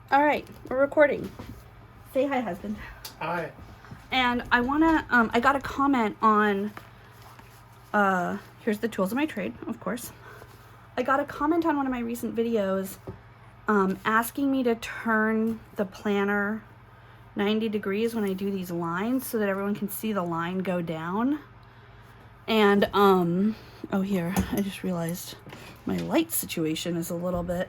All right, we're recording. Say hi, husband. Hi. And I wanna, I got a comment on, here's the tools of my trade, of course. I got a comment on one of my recent videos, asking me to turn the planner 90 degrees when I do these lines so that everyone can see the line go down. And, oh here, I just realized my light situation is a little bit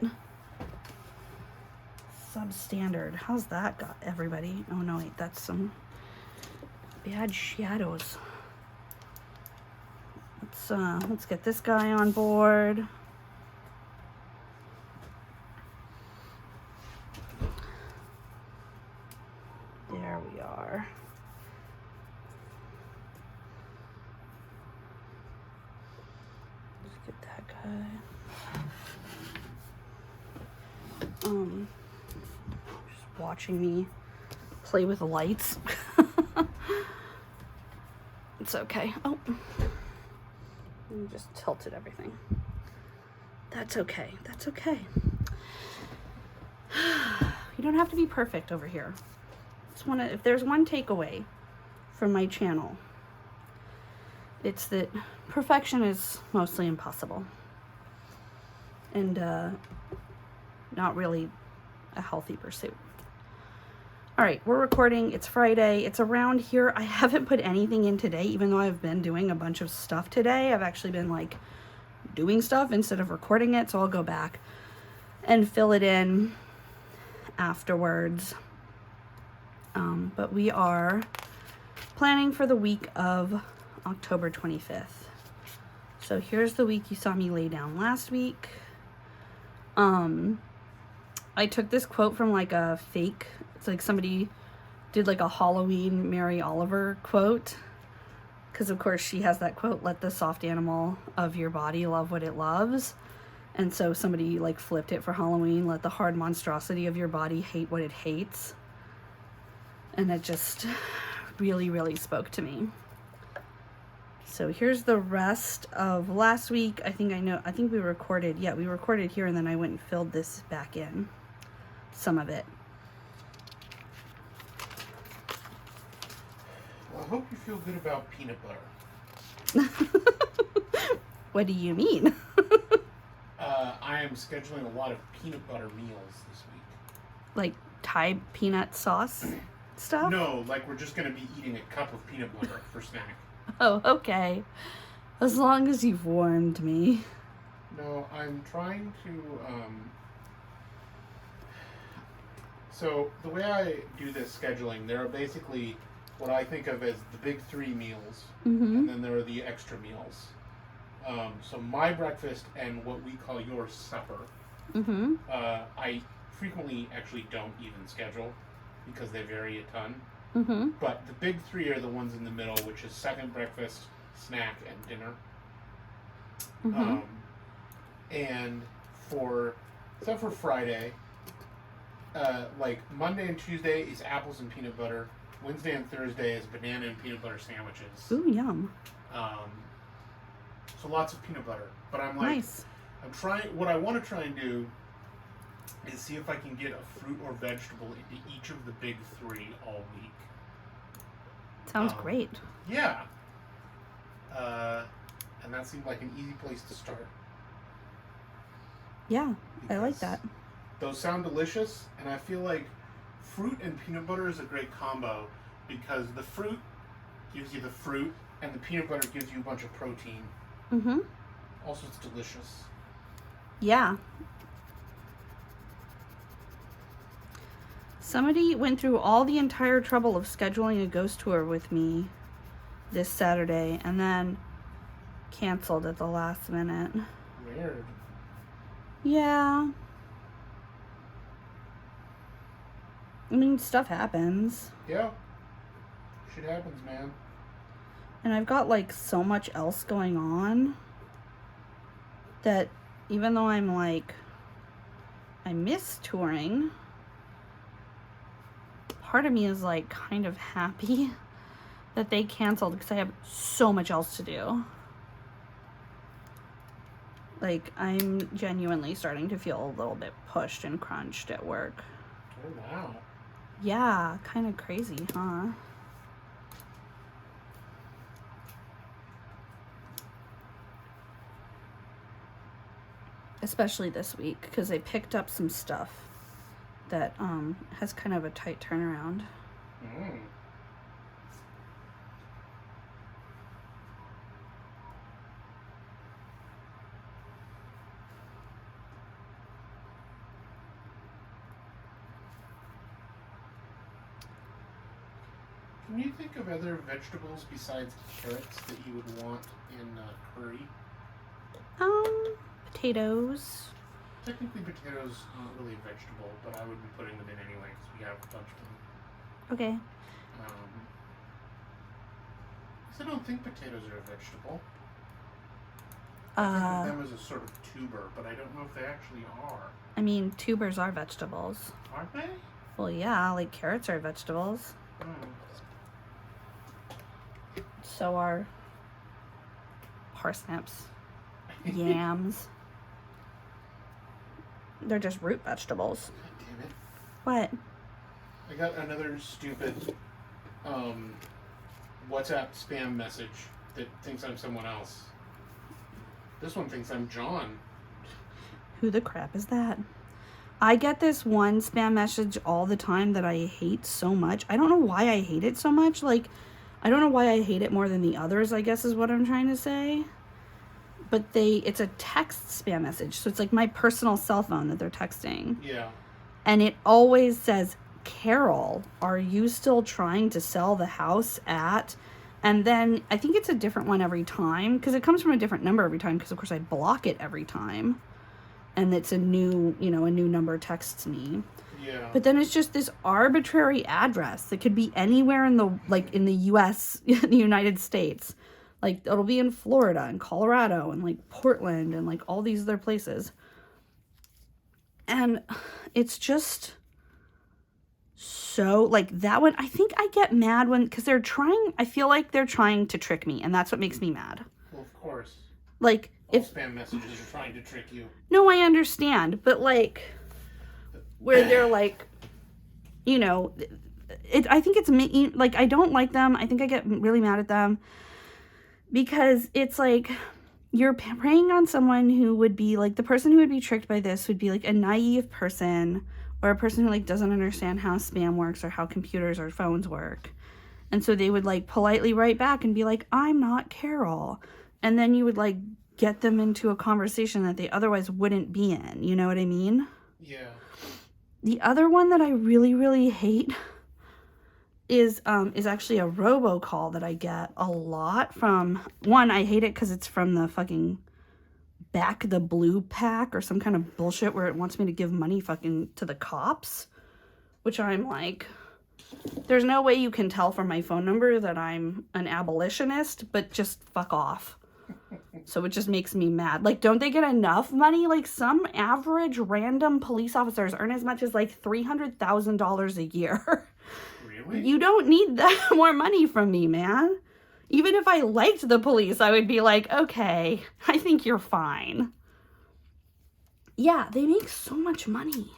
substandard. How's that got everybody? Oh no, wait, that's some bad shadows. Let's get this guy on board. There we are. Let's get that guy. Just watching me play with the lights. It's okay. Oh, I just tilted everything. That's okay. That's okay. You don't have to be perfect over here. If there's one takeaway from my channel, it's that perfection is mostly impossible and not really a healthy pursuit. All right, we're recording. It's Friday. It's around here. I haven't put anything in today, even though I've been doing a bunch of stuff today. I've actually been like doing stuff instead of recording it, so I'll go back and fill it in afterwards. But we are planning for the week of October 25th. So here's the week you saw me lay down last week. I took this quote from like a fake, it's like somebody did like a Halloween Mary Oliver quote. Because of course she has that quote, let the soft animal of your body love what it loves. And so somebody like flipped it for Halloween, let the hard monstrosity of your body hate what it hates. And it just really, really spoke to me. So here's the rest of last week. I think we recorded, yeah, we recorded here and then I went and filled this back in, some of it. Well, I hope you feel good about peanut butter. What do you mean? I am scheduling a lot of peanut butter meals this week. Like Thai peanut sauce stuff? No, like we're just going to be eating a cup of peanut butter for snack. Oh, okay. As long as you've warned me. No, I'm trying to, so the way I do this scheduling, there are basically what I think of as the big three meals, and then there are the extra meals. So my breakfast and what we call your supper, I frequently actually don't even schedule because they vary a ton. But the big three are the ones in the middle, which is second breakfast, snack, and dinner. And except for Friday, like Monday and Tuesday is apples and peanut butter. Wednesday and Thursday is banana and peanut butter sandwiches. Ooh, yum. So lots of peanut butter. But I'm like, Nice. what I want to try and do is see if I can get a fruit or vegetable into each of the big three all week. Sounds great. Yeah. And that seemed like an easy place to start. Yeah, I like that. Those sound delicious, and I feel like fruit and peanut butter is a great combo because the fruit gives you the fruit, and the peanut butter gives you a bunch of protein. Also, it's delicious. Yeah. Somebody went through all the entire trouble of scheduling a ghost tour with me this Saturday and then canceled at the last minute. Weird. Yeah. I mean, stuff happens. Yeah. Shit happens, man. And I've got like so much else going on that even though I'm like, I miss touring, part of me is like kind of happy that they canceled because I have so much else to do. Like, I'm genuinely starting to feel a little bit pushed and crunched at work. Oh, wow. Yeah, kind of crazy, huh? Especially this week, because they picked up some stuff that has kind of a tight turnaround. Mm. Can you think of other vegetables besides carrots that you would want in curry? Potatoes. Technically, potatoes aren't really a vegetable, but I would be putting them in anyway because we have a bunch of them. Okay. I don't think potatoes are a vegetable. I think of them as a sort of tuber, but I don't know if they actually are. I mean, tubers are vegetables. Aren't they? Well, yeah, like carrots are vegetables. So are parsnips, yams. They're just root vegetables. God damn it. What? I got another stupid WhatsApp spam message that thinks I'm someone else. This one thinks I'm John. Who the crap is that? I get this one spam message all the time that I hate so much. I don't know why I hate it so much. Like, I don't know why I hate it more than the others, I guess is what I'm trying to say. But it's a text spam message. So it's like my personal cell phone that they're texting. Yeah. And it always says, Carol, are you still trying to sell the house at? And then I think it's a different one every time because it comes from a different number every time because, of course, I block it every time. And it's a new number texts me. Yeah. But then it's just this arbitrary address that could be anywhere in the U.S., the United States. Like, it'll be in Florida and Colorado and, like, Portland and, like, all these other places. And it's just so, like, that one, I think I get mad because I feel like they're trying to trick me. And that's what makes me mad. Well, of course. Like, all spam messages are trying to trick you. No, I understand. But, like, where they're, like, you know, I think it's, like, I don't like them. I think I get really mad at them. Because it's like you're preying on someone who would be like the person who would be tricked by this would be like a naive person or a person who like doesn't understand how spam works or how computers or phones work. And so they would like politely write back and be like, I'm not Carol. And then you would like get them into a conversation that they otherwise wouldn't be in. You know what I mean? Yeah. The other one that I really, really hate is actually a robocall that I get a lot from. One, I hate it because it's from the fucking Back the Blue pack or some kind of bullshit where it wants me to give money fucking to the cops, which I'm like, there's no way you can tell from my phone number that I'm an abolitionist, but just fuck off. So it just makes me mad. Like, don't they get enough money? Like, some average random police officers earn as much as like $300,000 a year. You don't need that more money from me, man. Even if I liked the police, I would be like, okay, I think you're fine. Yeah, they make so much money.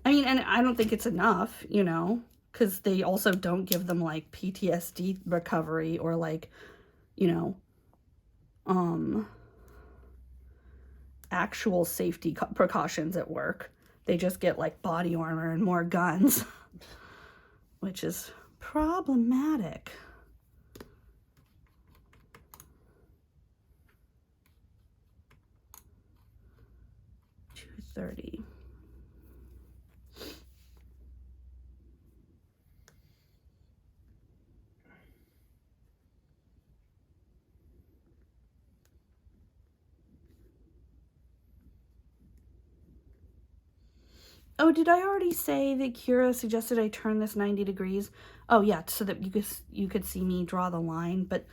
I mean, and I don't think it's enough, you know, because they also don't give them like PTSD recovery or like, you know, actual safety precautions at work. They just get like body armor and more guns. Which is problematic. 2:30. Oh, did I already say that Kira suggested I turn this 90 degrees? Oh, yeah, so that you could see me draw the line, but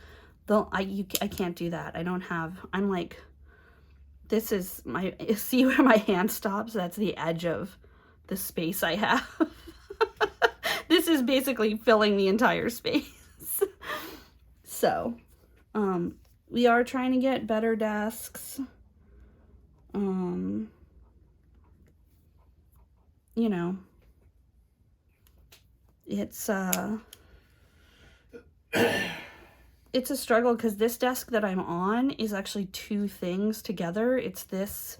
I can't do that. I'm like, this is see where my hand stops? That's the edge of the space I have. This is basically filling the entire space. So, we are trying to get better desks. you know, it's a struggle because this desk that I'm on is actually two things together. It's this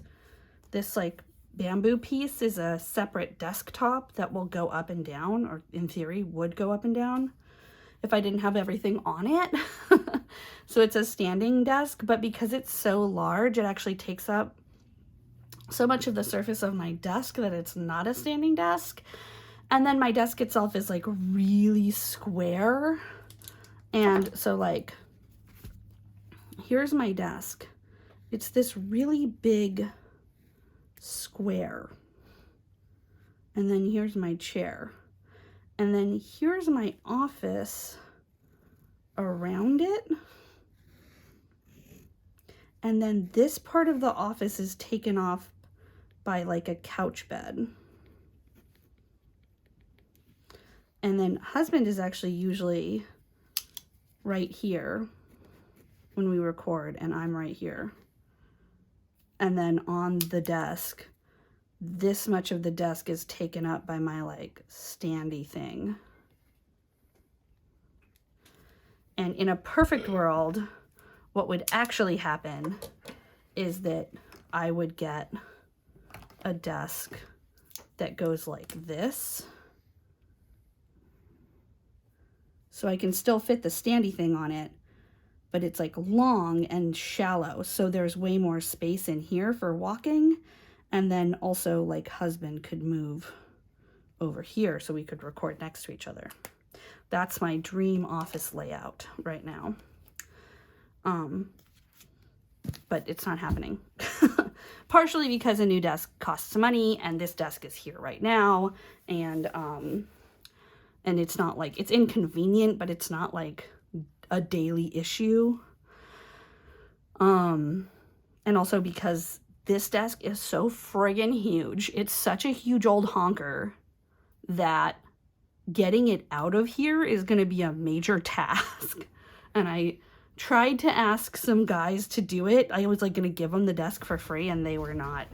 like bamboo piece is a separate desktop that will go up and down, or in theory would go up and down if I didn't have everything on it. So it's a standing desk, but because it's so large, it actually takes up so much of the surface of my desk that it's not a standing desk. And then my desk itself is like really square. And so like, here's my desk. It's this really big square. And then here's my chair. And then here's my office around it. And then this part of the office is taken off by like a couch bed. And then husband is actually usually right here when we record, and I'm right here. And then on the desk, this much of the desk is taken up by my like standy thing. And in a perfect world, what would actually happen is that I would get a desk that goes like this. So I can still fit the standy thing on it, but it's like long and shallow. So there's way more space in here for walking. And then also like husband could move over here so we could record next to each other. That's my dream office layout right now. But it's not happening. Partially because a new desk costs money, and this desk is here right now. And it's not like, it's inconvenient, but it's not like a daily issue. And also because this desk is so friggin' huge. It's such a huge old honker that getting it out of here is going to be a major task. And I tried to ask some guys to do it. I was like going to give them the desk for free, and they were not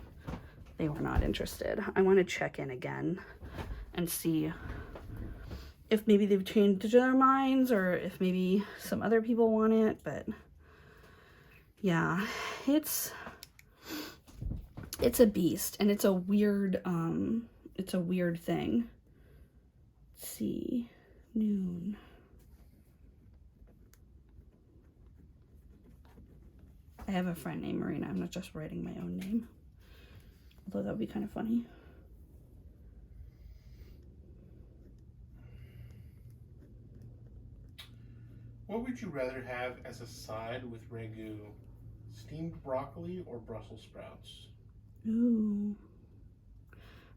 interested. I want to check in again and see if maybe they've changed their minds, or if maybe some other people want it. But yeah, it's a beast, and it's a weird thing. Let's see, noon. I have a friend named Marina. I'm not just writing my own name, although that would be kind of funny. What would you rather have as a side with ragu? Steamed broccoli or Brussels sprouts? Ooh,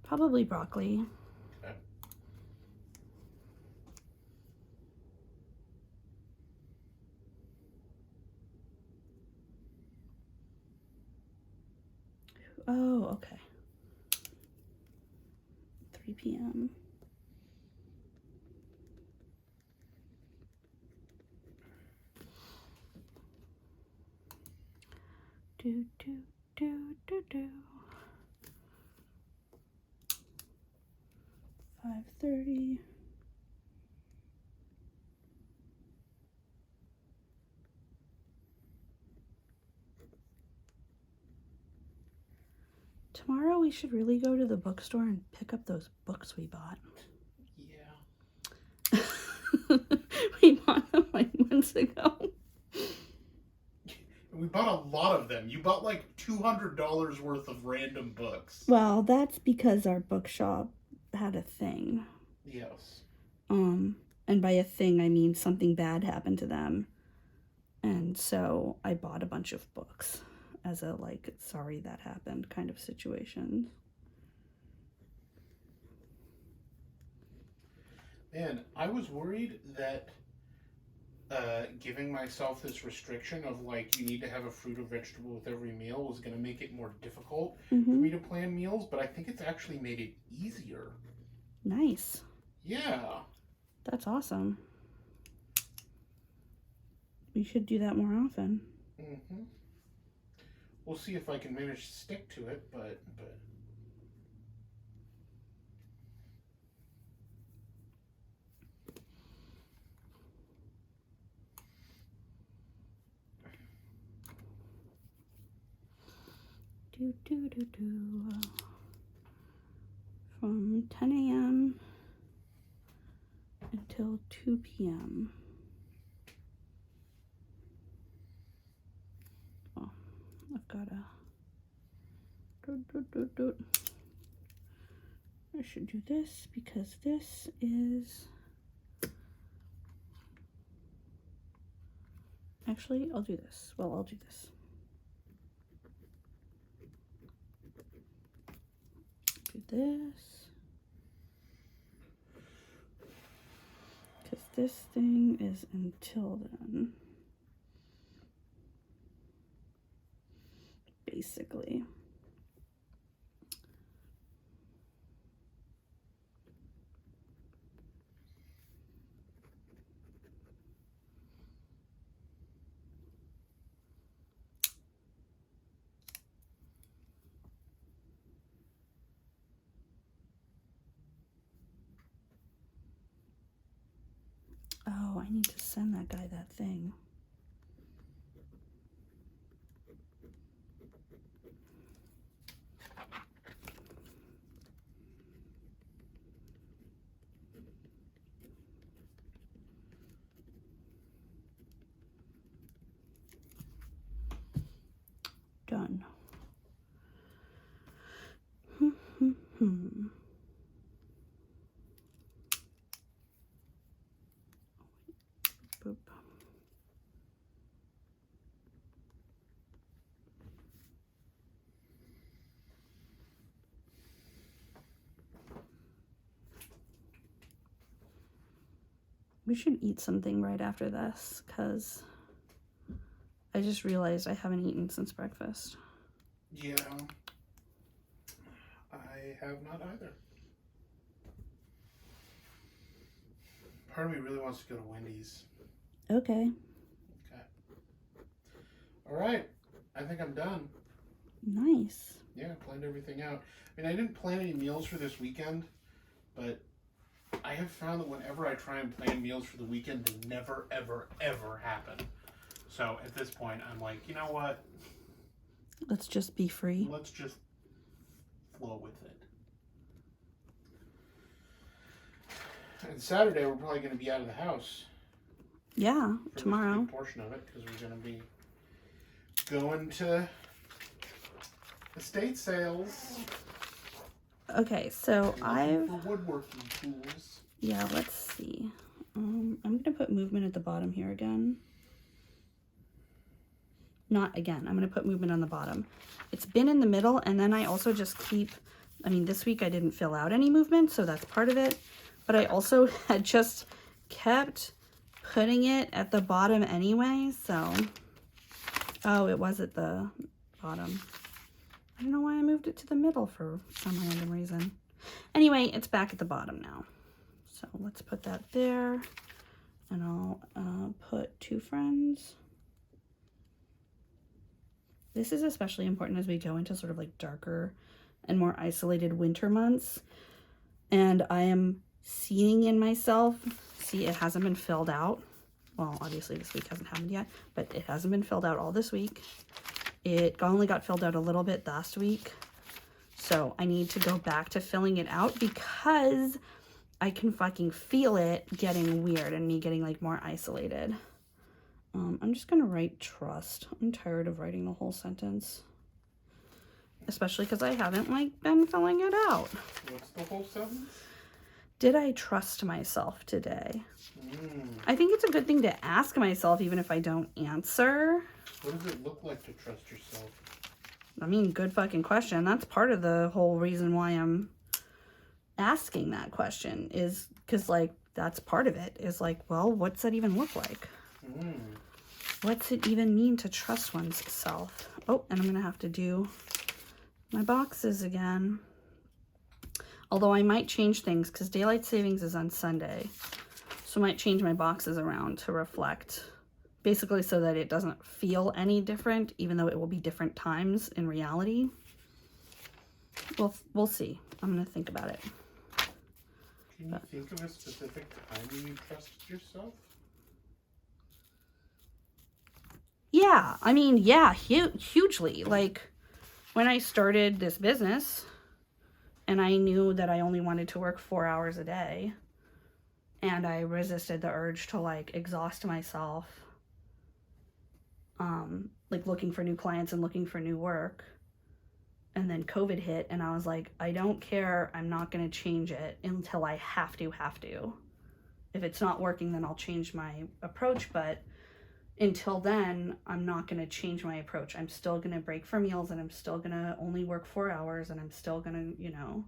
probably broccoli. Okay. Oh, okay. 3 p.m. Do, do, do, do, do. 5:30. Tomorrow we should really go to the bookstore and pick up those books we bought. Yeah. We bought them like months ago. We bought a lot of them. You bought like $200 worth of random books. Well, that's because our bookshop had a thing. Yes. And by a thing, I mean something bad happened to them. And so I bought a bunch of books as a, like, sorry that happened kind of situation. Man, I was worried that giving myself this restriction of, like, you need to have a fruit or vegetable with every meal was going to make it more difficult for me to plan meals, but I think it's actually made it easier. Nice. Yeah. That's awesome. We should do that more often. Mm-hmm. We'll see if I can manage to stick to it, but From 10 a.m. until 2 p.m. Oh, I've got a... I should do this because this is... Actually, I'll do this. Well, I'll do this. Do this. Because this thing is until then. Basically. Oh, I need to send that guy that thing. Done. Boop. We should eat something right after this, because I just realized I haven't eaten since breakfast. Yeah. I have not either. Part of me really wants to go to Wendy's. Okay. Okay. All right. I think I'm done. Nice. Yeah, planned everything out. I mean, I didn't plan any meals for this weekend, but I have found that whenever I try and plan meals for the weekend, they never, ever, ever happen. So at this point, I'm like, you know what? Let's just be free. Let's just flow with it. And Saturday, we're probably going to be out of the house. Yeah, for tomorrow. A big portion of it, because we're going to be going to estate sales. Okay, so I've... for woodworking tools. Yeah, let's see. I'm going to put movement at the bottom here again. Not again. I'm going to put movement on the bottom. It's been in the middle, and then I also just keep... I mean, this week I didn't fill out any movement, so that's part of it. But I also had just kept putting it at the bottom anyway, so... Oh, it was at the bottom. I don't know why I moved it to the middle for some random reason. Anyway, it's back at the bottom now. So let's put that there. And I'll put 2 friends. This is especially important as we go into sort of like darker and more isolated winter months. And I am seeing in myself, see, it hasn't been filled out. Well, obviously this week hasn't happened yet, but it hasn't been filled out all this week. It only got filled out a little bit last week. So I need to go back to filling it out because I can fucking feel it getting weird and me getting like more isolated. I'm just gonna write trust. I'm tired of writing the whole sentence. Especially because I haven't like been filling it out. What's the whole sentence? Did I trust myself today? I think it's a good thing to ask myself even if I don't answer. What does it look like to trust yourself? I mean, good fucking question. That's part of the whole reason why I'm asking that question, is because like that's part of it, is like, well, what's that even look like? What's it even mean to trust one's self? Oh, and I'm gonna have to do my boxes again. Although I might change things because daylight savings is on Sunday. So I might change my boxes around to reflect, basically so that it doesn't feel any different, even though it will be different times in reality. We'll see. I'm gonna think about it. Can you think of a specific time when you trusted yourself? Yeah, I mean, yeah, hugely. Like, when I started this business and I knew that I only wanted to work 4 hours a day, and I resisted the urge to like exhaust myself, like looking for new clients and looking for new work. And then COVID hit and I was like, I don't care. I'm not going to change it until I have to. If it's not working, then I'll change my approach. But until then, I'm not going to change my approach. I'm still going to break for meals, and I'm still going to only work 4 hours, and I'm still going to, you know,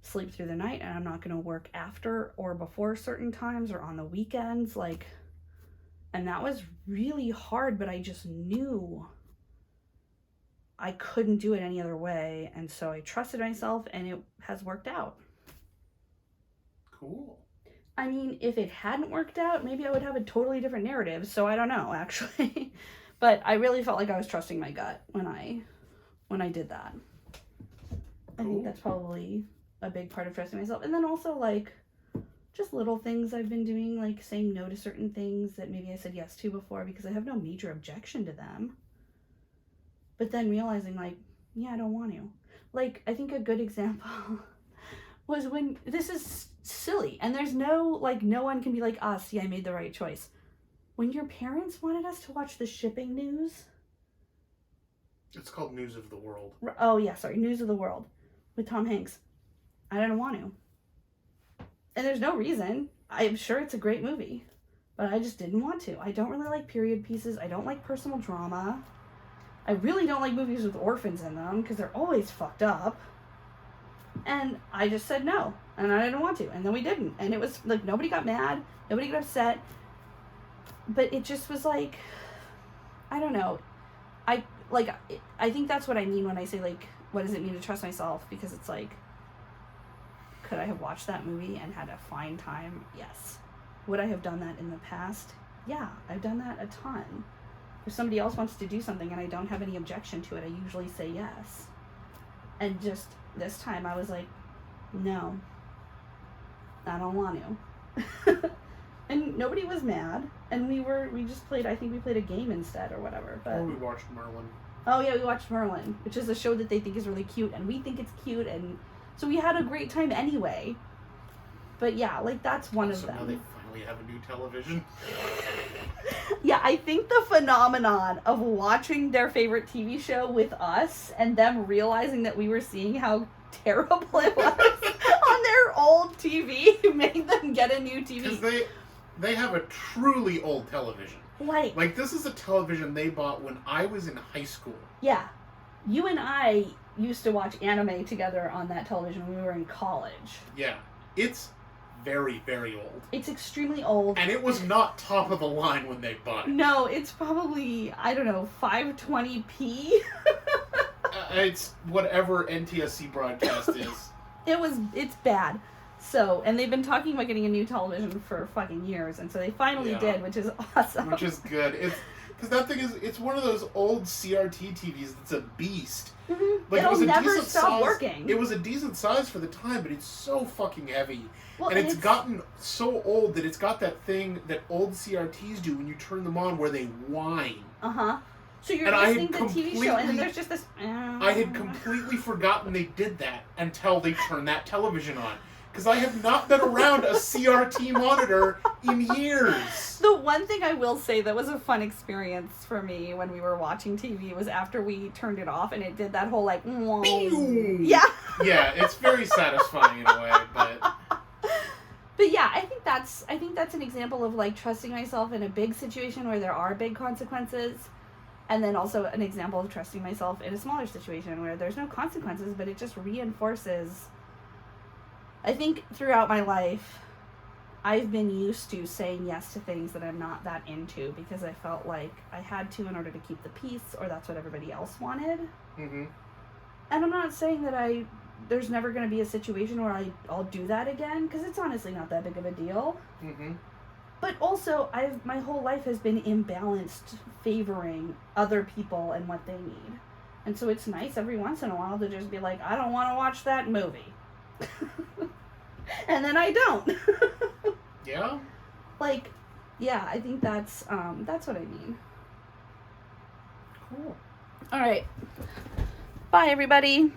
sleep through the night, and I'm not going to work after or before certain times or on the weekends. Like, and that was really hard, but I just knew I couldn't do it any other way. And so I trusted myself, and it has worked out. Cool. I mean, if it hadn't worked out, maybe I would have a totally different narrative. So I don't know, actually. But I really felt like I was trusting my gut when I did that. I think that's probably a big part of trusting myself. And then also, like, just little things I've been doing, like saying no to certain things that maybe I said yes to before because I have no major objection to them. But then realizing, like, yeah, I don't want to. Like, I think a good example was when, this is silly, and there's no, like, no one can be like, see, I made the right choice. When your parents wanted us to watch the shipping news. It's called News of the World. Oh, yeah, sorry, News of the World with Tom Hanks. I didn't want to. And there's no reason. I'm sure it's a great movie, but I just didn't want to. I don't really like period pieces. I don't like personal drama. I really don't like movies with orphans in them because they're always fucked up. And I just said no, and I didn't want to, and then we didn't. And it was like, nobody got mad, nobody got upset, but it just was like, I don't know. I think that's what I mean when I say, like, what does it mean to trust myself? Because it's like, could I have watched that movie and had a fine time? Yes. Would I have done that in the past? Yeah, I've done that a ton. If somebody else wants to do something and I don't have any objection to it, I usually say yes. And just this time I was like, no, I don't want to. And nobody was mad. And we just played, I think we played a game instead or whatever. But, or we watched Merlin. Oh yeah, we watched Merlin, which is a show that they think is really cute, and we think it's cute, and so we had a great time anyway. But yeah, like, that's one of them. So now they finally have a new television. Yeah, I think the phenomenon of watching their favorite TV show with us and them realizing that we were seeing how terrible it was on their old TV made them get a new TV. Because they have a truly old television. Like, this is a television they bought when I was in high school. Yeah. You and I used to watch anime together on that television when we were in college. Yeah. It's very, very old. It's extremely old. And it was not top of the line when they bought it. No, it's probably, I don't know, 520p. It's whatever NTSC broadcast is. It's bad. So, and they've been talking about getting a new television for fucking years, and so they finally did, which is awesome. Which is good. Because that thing is, it's one of those old CRT TVs that's a beast. Mm-hmm. Like, It'll never stop working. It was a decent size for the time, but it's so fucking heavy. Well, and it's gotten so old that it's got that thing that old CRTs do when you turn them on where they whine. Uh-huh. So you're listening to the TV show, and then there's just this... I had completely forgotten they did that until they turned that television on. Because I have not been around a CRT monitor in years. The one thing I will say that was a fun experience for me when we were watching TV was after we turned it off and it did that whole, like... Yeah. Yeah, it's very satisfying in a way, but... But yeah, I think that's an example of, like, trusting myself in a big situation where there are big consequences, and then also an example of trusting myself in a smaller situation where there's no consequences, but it just reinforces... I think throughout my life, I've been used to saying yes to things that I'm not that into because I felt like I had to in order to keep the peace, or that's what everybody else wanted. Mm-hmm. And I'm not saying that there's never going to be a situation where I'll do that again, because it's honestly not that big of a deal. Mm-hmm. But also, my whole life has been imbalanced, favoring other people and what they need. And so it's nice every once in a while to just be like, I don't want to watch that movie. And then I don't. Yeah? Like, yeah, I think that's what I mean. Cool. All right. Bye, everybody.